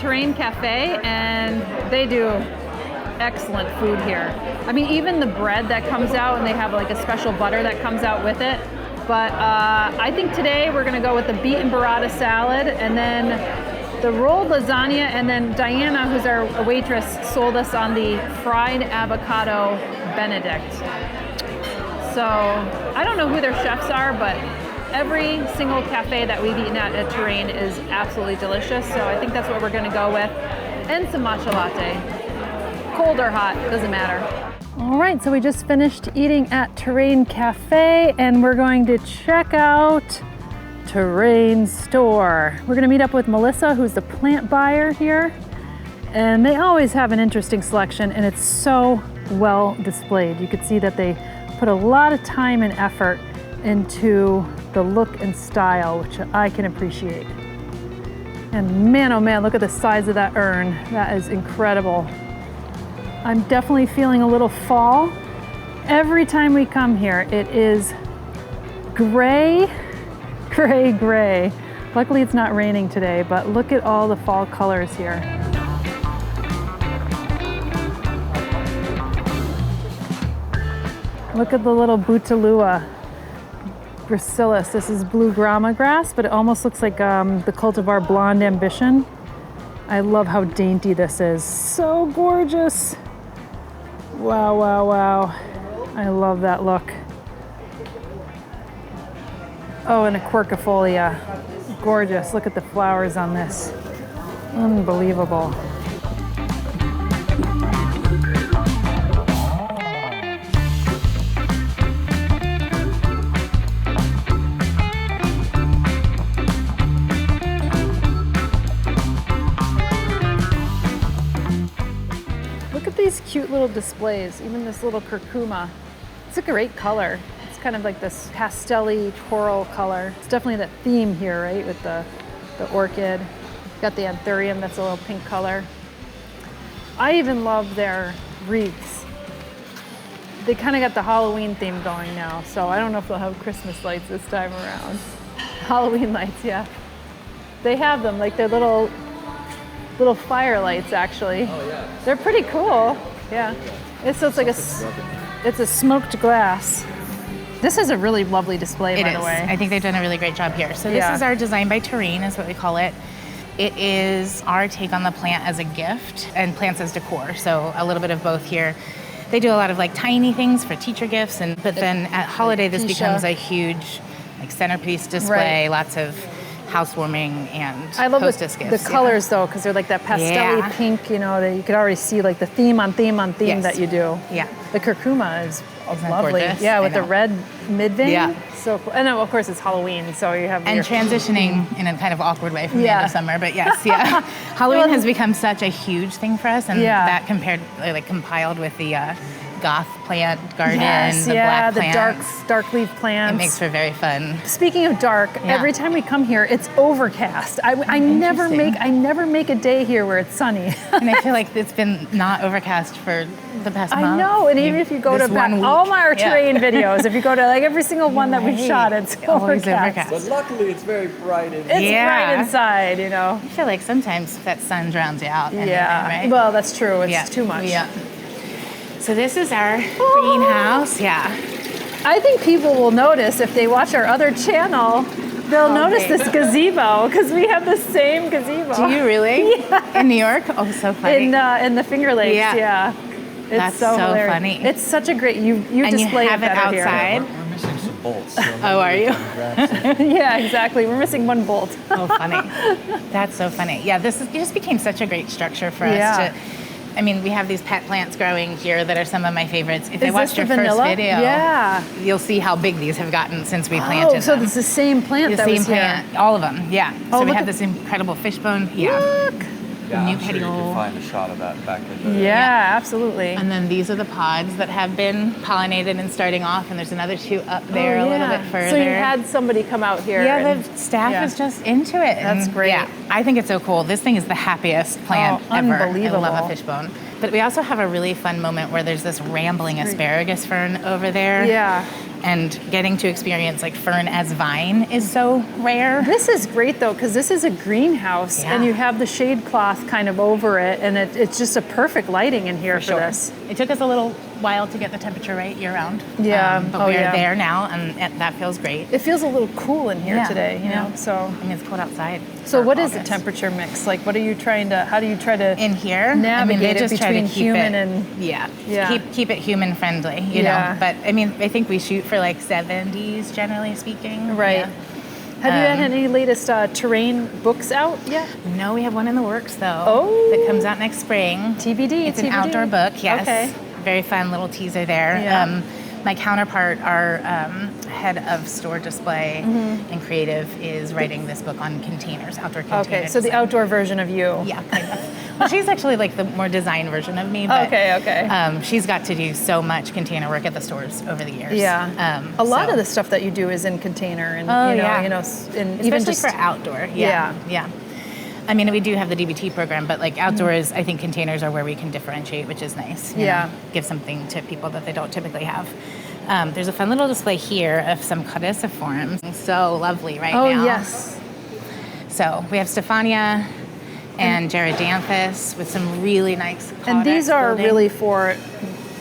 Terrain Cafe, and they do excellent food here. I mean, even the bread that comes out, and they have like a special butter that comes out with it. But I think today we're gonna go with the beet and burrata salad, and then the rolled lasagna, and then Diana, who's our waitress, sold us on the fried avocado Benedict. So I don't know who their chefs are, but every single cafe that we've eaten at Terrain is absolutely delicious. So I think that's what we're gonna go with. And some matcha latte. Cold or hot, doesn't matter. All right, so we just finished eating at Terrain Cafe, and we're going to check out Terrain Store. We're gonna meet up with Melissa, who's the plant buyer here. And they always have an interesting selection, and it's so well displayed. You can see that they put a lot of time and effort into the look and style, which I can appreciate. And man, oh man, look at the size of that urn. That is incredible. I'm definitely feeling a little fall. Every time we come here, it is gray, gray, gray. Luckily it's not raining today, but look at all the fall colors here. Look at the little Bouteloua gracilis. This is blue grama grass, but it almost looks like the cultivar Blonde Ambition. I love how dainty this is. So gorgeous. Wow, wow, wow. I love that look. Oh, and a quercifolia. Gorgeous. Look at the flowers on this. Unbelievable. Cute little displays, even this little curcuma. It's a great color. It's kind of like this pastel-y coral color. It's definitely that theme here, right? With the orchid. Got the anthurium, that's a little pink color. I even love their wreaths. They kind of got the Halloween theme going now, so I don't know if they'll have Christmas lights this time around. Halloween lights, yeah. They have them, like they're little fire lights, actually. Oh yeah. They're pretty cool. Yeah. So it's like it's a smoked glass. This is a really lovely display, by the way. I think they've done a really great job here. So this is our Design by Terrain, is what we call it. It is our take on the plant as a gift and plants as decor. So a little bit of both here. They do a lot of like tiny things for teacher gifts, but then at holiday this becomes a huge like centerpiece display. Right. Lots of housewarming and hostess gifts. The colors though, because they're like that pastel-y pink, you know, that you could already see like the theme on theme on theme that you do. Yeah. The curcuma is lovely. Gorgeous? Yeah, with the red mid-vein. Yeah. So cool. And of course it's Halloween, so you have transitioning in a kind of awkward way from the end of summer, but yes, yeah. Halloween has become such a huge thing for us, and that compiled with the goth plant garden, the black plants. The dark leaf plants. It makes for very fun. Speaking of dark, every time we come here, it's overcast. I never make a day here where it's sunny. And I feel like it's been not overcast for the past month. I know, and even if you go to all my Terrain videos, if you go to like every single one that we've shot, it's overcast. But luckily, it's very bright inside. It's bright inside, you know. I feel like sometimes that sun drowns you out. Right? Well, that's true. It's too much. Yeah. So this is our greenhouse. Yeah. I think people will notice if they watch our other channel. They'll notice this gazebo because we have the same gazebo. Do you really? Yeah. In New York? Oh, so funny. In the Finger Lakes. Yeah. It's That's so hilarious. Funny. It's such a great. You display you have it outside. We're missing some bolts. So oh, are you? Yeah, exactly. We're missing one bolt. Oh, funny. That's so funny. Yeah, this just became such a great structure for us to. I mean, we have these pet plants growing here that are some of my favorites. If they watched your first video, you'll see how big these have gotten since we planted them. So it's the same plant that was here. All of them, yeah. So we have this incredible fishbone. Yeah. Look. Yeah, I'm sure you can find a shot of that back in there. Yeah, absolutely. And then these are the pods that have been pollinated and starting off, and there's another two up there a little bit further. So you had somebody come out here. Yeah, the staff is just into it. That's great. Yeah, I think it's so cool. This thing is the happiest plant ever. Unbelievable. I love a fishbone. But we also have a really fun moment where there's this rambling asparagus fern over there. Yeah. And getting to experience like fern as vine is so rare. This is great though, because this is a greenhouse and you have the shade cloth kind of over it, and it's just a perfect lighting in here for this. It took us a little while to get the temperature right year round. Yeah. But we're there now, and that feels great. It feels a little cool in here today, you know, so. I mean, it's cold outside. So what is the temperature mix? Like, what are you trying to, how do you try to in here navigate it between human and keep it human friendly, you know. But I mean, I think we shoot for like 70s generally speaking. Right. Yeah. Have you had any latest terrain books out yet? No, we have one in the works though. That comes out next spring. TBD. It's an outdoor book. Yes. Okay. Very fun little teaser there. Yeah. My counterpart, our head of store display and creative, is writing this book on containers, outdoor containers. Okay, so the outdoor version of you. Yeah, kind of. Well, she's actually like the more design version of me. But, okay. She's got to do so much container work at the stores over the years. Yeah. A lot of the stuff that you do is in container, and and especially even just for outdoor. Yeah. I mean, we do have the DBT program, but like outdoors, I think containers are where we can differentiate, which is nice. You know, give something to people that they don't typically have. There's a fun little display here of some caudiciforms. So lovely right now. Oh, yes. So we have Stephania and Gerardanthus with some really nice caudex And these are building. really for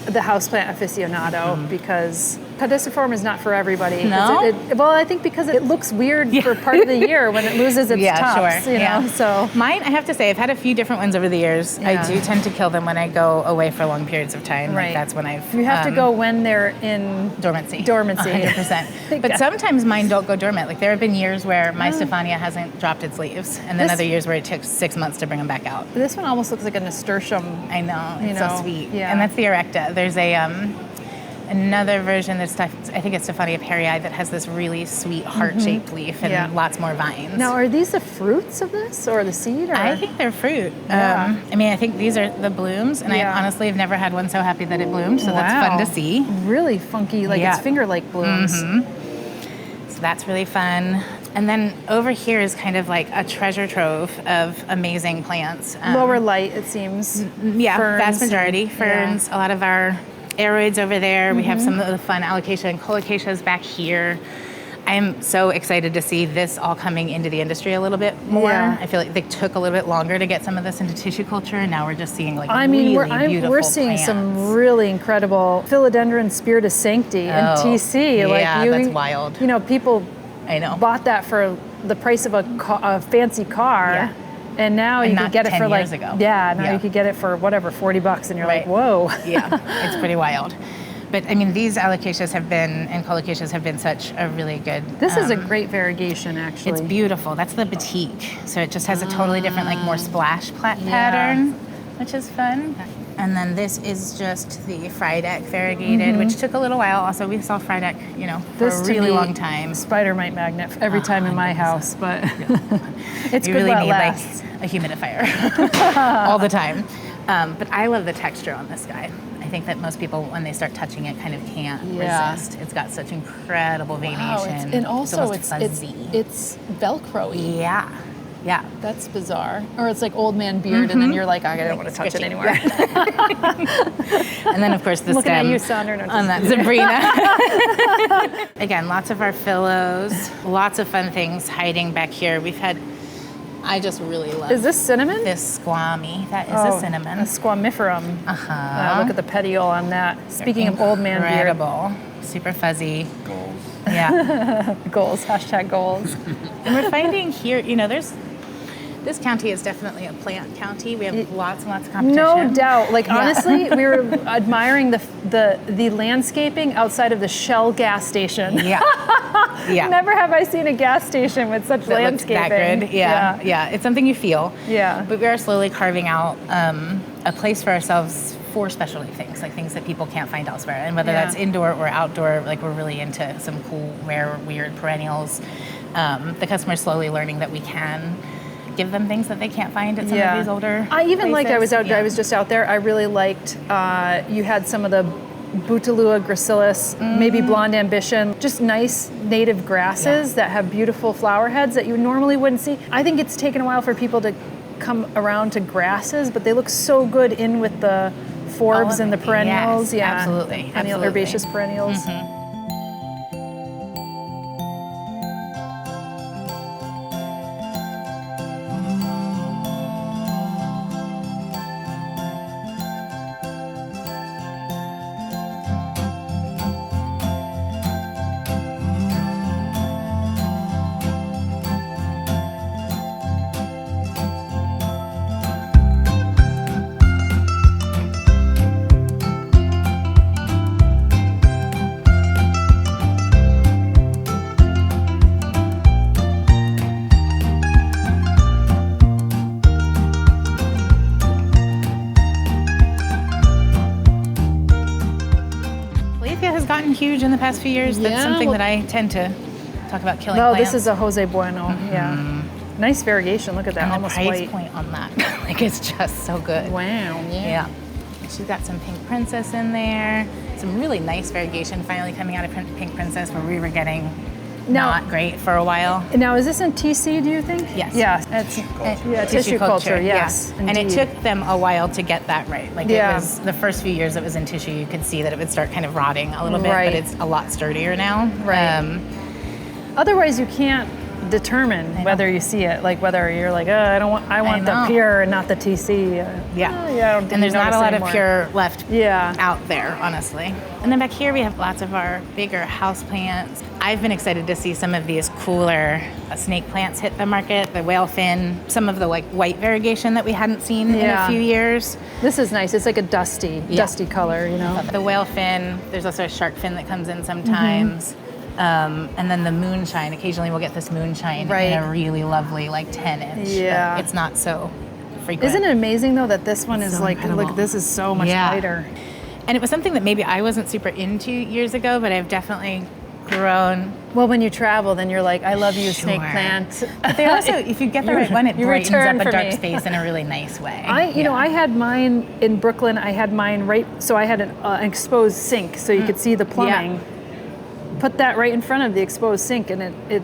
the houseplant aficionado because caudiciform is not for everybody. No? Well, I think because it looks weird for part of the year when it loses its tops, you know. So mine, I have to say, I've had a few different ones over the years. I do tend to kill them when I go away for long periods of time. Right. Like that's when I've you have to go when they're in dormancy. 100%. But sometimes mine don't go dormant. Like there have been years where my Stephania hasn't dropped its leaves, and then other years where it took 6 months to bring them back out. This one almost looks like a nasturtium. I know, it's so sweet. Yeah. And that's the erecta. There's a another version that's I think it's Stephania perrii that has this really sweet heart-shaped leaf and lots more vines. Now, are these the fruits of this or the seed? Or? I think they're fruit. Yeah. I mean, I think these are the blooms, and I honestly have never had one so happy that it bloomed. So that's fun to see. Really funky, like it's finger-like blooms. So that's really fun. And then over here is kind of like a treasure trove of amazing plants. Lower light, it seems. Yeah, ferns vast majority. Ferns, a lot of our aeroids over there. We have some of the fun alocasia and colocacias back here. I am so excited to see this all coming into the industry a little bit more. Yeah. I feel like they took a little bit longer to get some of this into tissue culture, and now we're just seeing like beautiful we're seeing plants. Some really incredible philodendron spiritus sancti and TC. Yeah, that's wild. You know, people bought that for the price of a fancy car. Yeah. And now you could get it for like years ago. You could get it for whatever, $40, and you're like, whoa. Yeah, it's pretty wild. But I mean, these alocasias and colocacias have been such a really good. This is a great variegation, actually. It's beautiful. That's the batik, so it just has a totally different, like more splash pattern, which is fun. And then this is just the Friedeck variegated, which took a little while. Also, we saw Friedeck, for a really long time. Spider mite magnet every time in my house, but it's you good really while it need lasts. like a humidifier all the time. But I love the texture on this guy. I think that most people, when they start touching it, kind of can't resist. It's got such incredible veination. And also it's fuzzy. It's Velcro-y. Yeah. That's bizarre. Or it's like old man beard, and then you're like, I don't want to touch it anymore. And then, of course, the Looking stem at you, Sandra. on that Sabrina. Again, lots of our phyllos, lots of fun things hiding back here. I just really love. Is this cinnamon? This squammy. That is a cinnamon. A squamiferum. Look at the petiole on that. Speaking of old man beard. Incredible. Super fuzzy. Goals. Yeah. Goals. Hashtag goals. And we're finding here, this county is definitely a plant county. We have lots and lots of competition. No doubt. Like honestly, we were admiring the landscaping outside of the Shell gas station. Yeah. Never have I seen a gas station with such that landscaping. looks that good. Yeah. It's something you feel. Yeah. But we are slowly carving out a place for ourselves for specialty things, like things that people can't find elsewhere. And whether that's indoor or outdoor, like we're really into some cool, rare, weird perennials. The customer's slowly learning that we can give them things that they can't find at some of these older places. I was just out there. I really liked, you had some of the Bouteloua gracilis, maybe Blonde Ambition, just nice native grasses that have beautiful flower heads that you normally wouldn't see. I think it's taken a while for people to come around to grasses, but they look so good in with the forbs and the perennials. Yes, absolutely. Herbaceous perennials. foliage in the past few years. That's something that I tend to talk about killing plants. This is a Jose Bueno. Yeah. Nice variegation. Look at that. And almost the price white. point on that, like, it's just so good. Wow. Yeah. She's got some Pink Princess in there. Some really nice variegation finally coming out of Pink Princess, where we were getting not great for a while. Now, is this in TC, do you think? Yes. Yeah. It's tissue culture. Yes. Yeah. And it took them a while to get that right. Like, it was the first few years it was in tissue, you could see that it would start kind of rotting a little bit, but it's a lot sturdier now. Right. Otherwise, you can't determine whether you see it, like whether you're like, I want the pure and not the TC. And there's not a lot of pure left out there, honestly. And then back here we have lots of our bigger house plants. I've been excited to see some of these cooler snake plants hit the market, the whale fin, some of the like white variegation that we hadn't seen in a few years. This is nice. It's like a dusty color, you know. The whale fin, there's also a shark fin that comes in sometimes. And then the moonshine, occasionally we'll get this moonshine in a really lovely like 10-inch. Yeah. It's not so frequent. Isn't it amazing though that this one is so like, incredible. Look, this is so much lighter. And it was something that maybe I wasn't super into years ago, but I've definitely grown. Well, when you travel, then you're like, I love you, snake plant. But they also, if you get the right one, it brightens up a dark space in a really nice way. You know, I had mine in Brooklyn. I had mine so I had an exposed sink, so you could see the plumbing. Put that right in front of the exposed sink, and it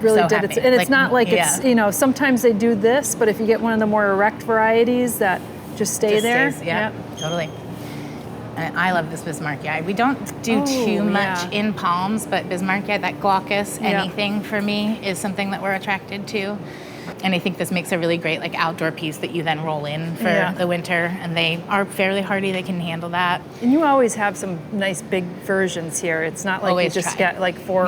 really did. And it's not like it's, you know, sometimes they do this, but if you get one of the more erect varieties that just stay there. Totally. And I love this Bismarckii. We don't do too much in palms, but Bismarckii, that glaucus, anything for me is something that we're attracted to. And I think this makes a really great like outdoor piece that you then roll in for the winter, and they are fairly hardy. They can handle that. And you always have some nice big versions here. It's not like you just get like 4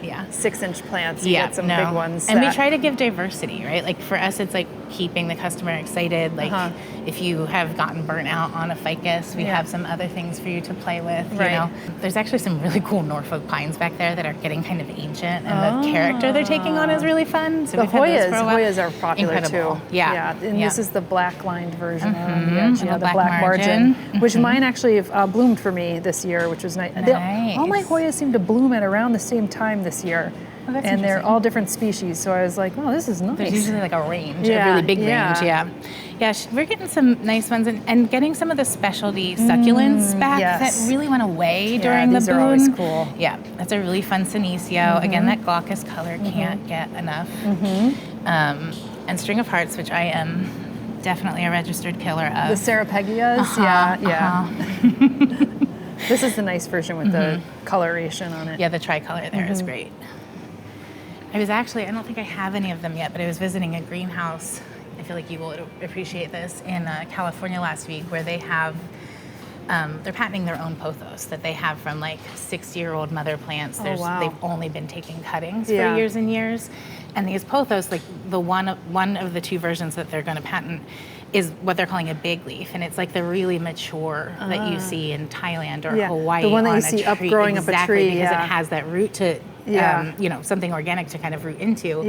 6-inch plants. You get some big ones. And we try to give diversity, right? Like for us, it's like keeping the customer excited. Like if you have gotten burnt out on a ficus, we have some other things for you to play with. You know, there's actually some really cool Norfolk pines back there that are getting kind of ancient, and the character they're taking on is really fun. So the Hoyas are popular too. Yeah. And this is the black lined version of the black margin, which mine actually bloomed for me this year, which was nice. All my Hoyas seem to bloom at around the same time this year. Oh, and they're all different species, so I was like, oh, this is nice. There's usually like a range, a really big range, Yeah, we're getting some nice ones, and getting some of the specialty succulents back that really went away during the boom. Are always cool. Yeah, that's a really fun Senecio. Again, that glaucus color can't get enough. And String of Hearts, which I am definitely a registered killer of. The Serapegias, This is the nice version with the coloration on it. Yeah, the tricolor there is great. I don't think I have any of them yet, but I was visiting a greenhouse. I feel like you will appreciate this, in California last week, where they have, they're patenting their own pothos that they have from like 60-year-old mother plants. They've only been taking cuttings for years and years. And these pothos, like the one of the 2 versions that they're going to patent is what they're calling a big leaf, and it's like the really mature that you see in Thailand or Hawaii. The one that you see growing up a tree, because it has that root to, something organic to kind of root into.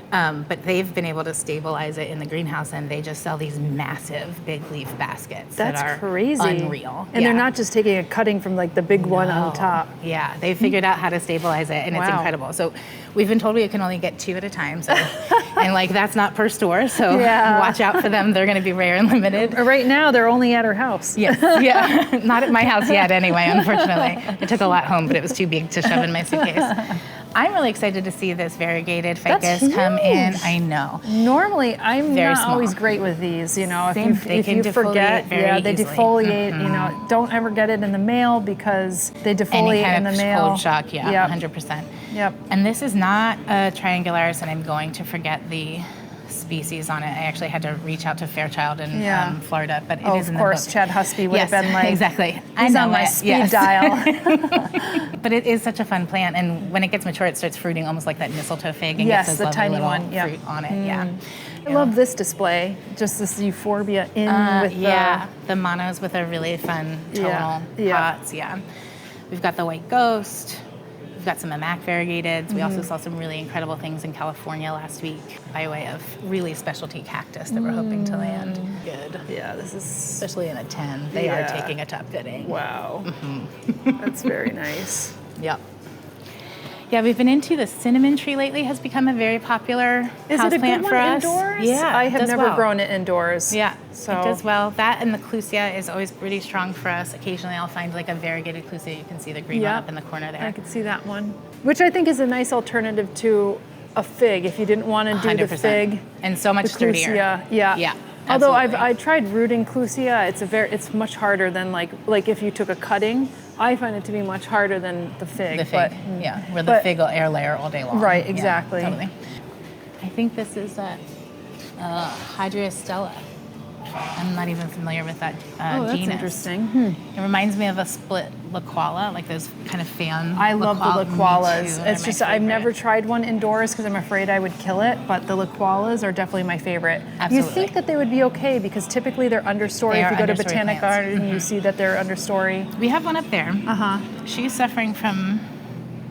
But they've been able to stabilize it in the greenhouse, and they just sell these massive big leaf baskets that are crazy, unreal. And they're not just taking a cutting from like the big one on top. Yeah, they figured out how to stabilize it, and it's incredible. So we've been told we can only get 2 at a time. So, and like that's not per store. So watch out for them. They're going to be rare and limited. Right now, they're only at her house. Yes, not at my house yet. Anyway, unfortunately, I took a lot home, but it was too big to shove in my suitcase. I'm really excited to see this variegated ficus come in. I know. Normally, I'm not always great with these. You know, if you forget, they defoliate. You know, don't ever get it in the mail because they defoliate in the mail. Cold shock, 100%. Yep. And this is not a triangularis, and I'm going to forget the species on it. I actually had to reach out to Fairchild in Florida, but it is in the book. Of course, Chad Husby would have been like, exactly. He's on my speed dial. But it is such a fun plant, and when it gets mature, it starts fruiting almost like that mistletoe fig, and gets this lovely little fruit on it. I love this display, just this euphorbia with the monos with a really fun tonal pots. We've got the white ghost. We've got some Amac variegateds. We also saw some really incredible things in California last week by way of really specialty cactus that we're hoping to land good. Yeah, this is... Especially in a 10. They are taking a top fitting. Wow. That's very nice. Yep. Yeah, we've been into the cinnamon tree lately. Has become a very popular houseplant for us. Indoors? Yeah, I have never grown it indoors. Yeah, so it does well. That and the clusia is always pretty strong for us. Occasionally, I'll find like a variegated clusia. You can see the green one up in the corner there. I can see that one, which I think is a nice alternative to a fig if you didn't want to do 100%. the fig. And so much sturdier. Yeah. Although I tried rooting clusia, it's much harder than like if you took a cutting. I find it to be much harder than the fig. Where the fig will air layer all day long. Right, exactly. Yeah, totally. I think this is a Hydria. I'm not even familiar with that that's genus. Interesting. It reminds me of a split Laquala, like those kind of fan. I love the Laqualas. It's just I've never tried one indoors because I'm afraid I would kill it, but the Laqualas are definitely my favorite. Absolutely. You think that they would be okay because typically they're understory. If you go to Botanic Garden, you see that they're understory. We have one up there. She's suffering from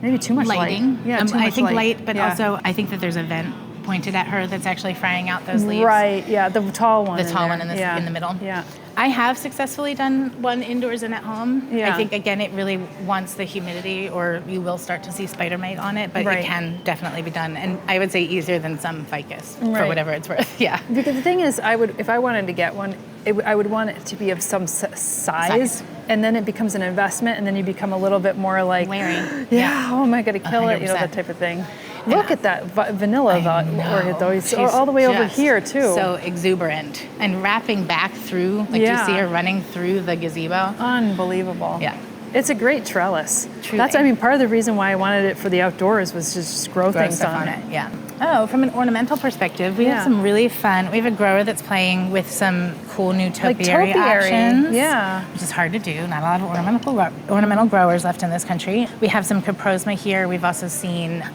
maybe too much lighting. Light. Yeah, I think light, but also I think that there's a vent pointed at her that's actually frying out those leaves. Right, yeah, the tall one. The tall one in the middle. Yeah. I have successfully done one indoors and at home. Yeah. I think, again, it really wants the humidity or you will start to see spider mite on it, but it can definitely be done. And I would say easier than some ficus for whatever it's worth. Yeah. Because the thing is, if I wanted to get one, I would want it to be of some size, and then it becomes an investment, and then you become a little bit more like, wary. Oh, am I going to kill 100%. it? You know, that type of thing. Look at that vanilla orchid, though. He's all the way over here, too. So exuberant. And wrapping back through, like you see her running through the gazebo. Unbelievable. Yeah. It's a great trellis. Truly. That's, part of the reason why I wanted it for the outdoors was just grow things stuff on it. Yeah. Oh, from an ornamental perspective, we have some really fun. We have a grower that's playing with some cool new topiary options. Yeah. Which is hard to do. Not a lot of ornamental growers left in this country. We have some coprosma here. We've also seen,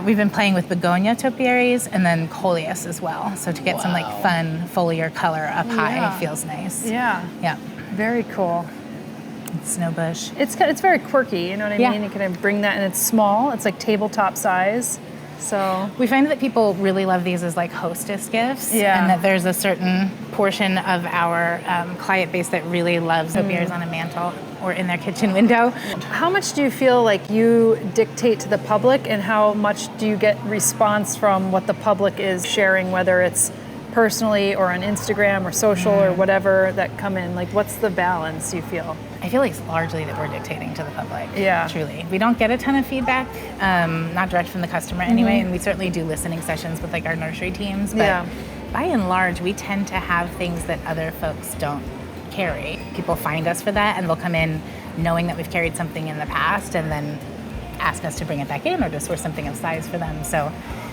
we've been playing with begonia topiaries and then coleus as well. So to get some like fun foliar color up high feels nice. Yeah. Yeah. Very cool. Snowbush. It's very quirky, you know what I mean? You kind of bring that, and it's small. It's like tabletop size. So we find that people really love these as like hostess gifts, and that there's a certain portion of our client base that really loves topiaries on a mantle or in their kitchen window. How much do you feel like you dictate to the public, and how much do you get response from what the public is sharing, whether it's personally or on Instagram or social or whatever that come in? Like, what's the balance you feel? I feel like it's largely that we're dictating to the public. Yeah. Truly. We don't get a ton of feedback, not direct from the customer anyway, and we certainly do listening sessions with like our nursery teams, but by and large, we tend to have things that other folks don't carry. People find us for that, and they'll come in knowing that we've carried something in the past and then ask us to bring it back in or to source something of size for them. So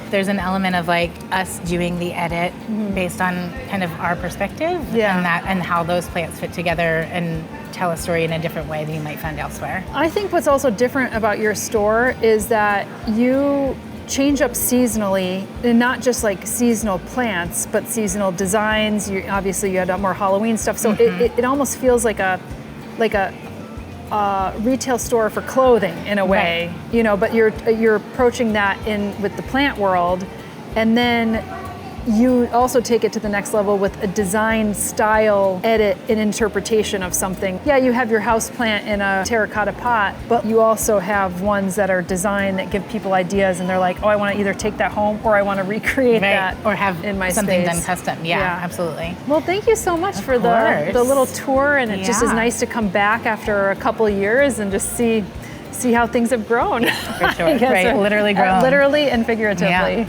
there's an element of like us doing the edit based on kind of our perspective and how those plants fit together and tell a story in a different way than you might find elsewhere. I think what's also different about your store is that you change up seasonally, and not just like seasonal plants, but seasonal designs. Obviously you had more Halloween stuff, so it almost feels like a retail store for clothing in a way, you know, but you're approaching that in with the plant world, and then you also take it to the next level with a design style edit and interpretation of something. Yeah, you have your houseplant in a terracotta pot, but you also have ones that are designed that give people ideas, and they're like, oh, I want to either take that home or I want to recreate that or have in my something space. done custom. Yeah, absolutely. Well, thank you so much for the little tour, and it just is nice to come back after a couple of years and just see how things have grown. For sure, right, literally grown. Literally and figuratively. Yeah.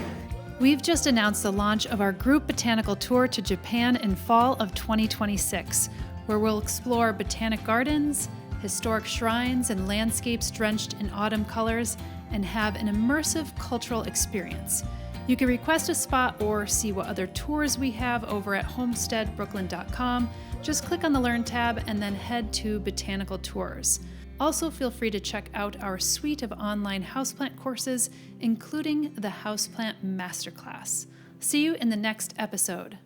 We've just announced the launch of our group botanical tour to Japan in fall of 2026, where we'll explore botanic gardens, historic shrines, and landscapes drenched in autumn colors, and have an immersive cultural experience. You can request a spot or see what other tours we have over at homesteadbrooklyn.com. Just click on the Learn tab and then head to Botanical Tours. Also, feel free to check out our suite of online houseplant courses, including the Houseplant Masterclass. See you in the next episode.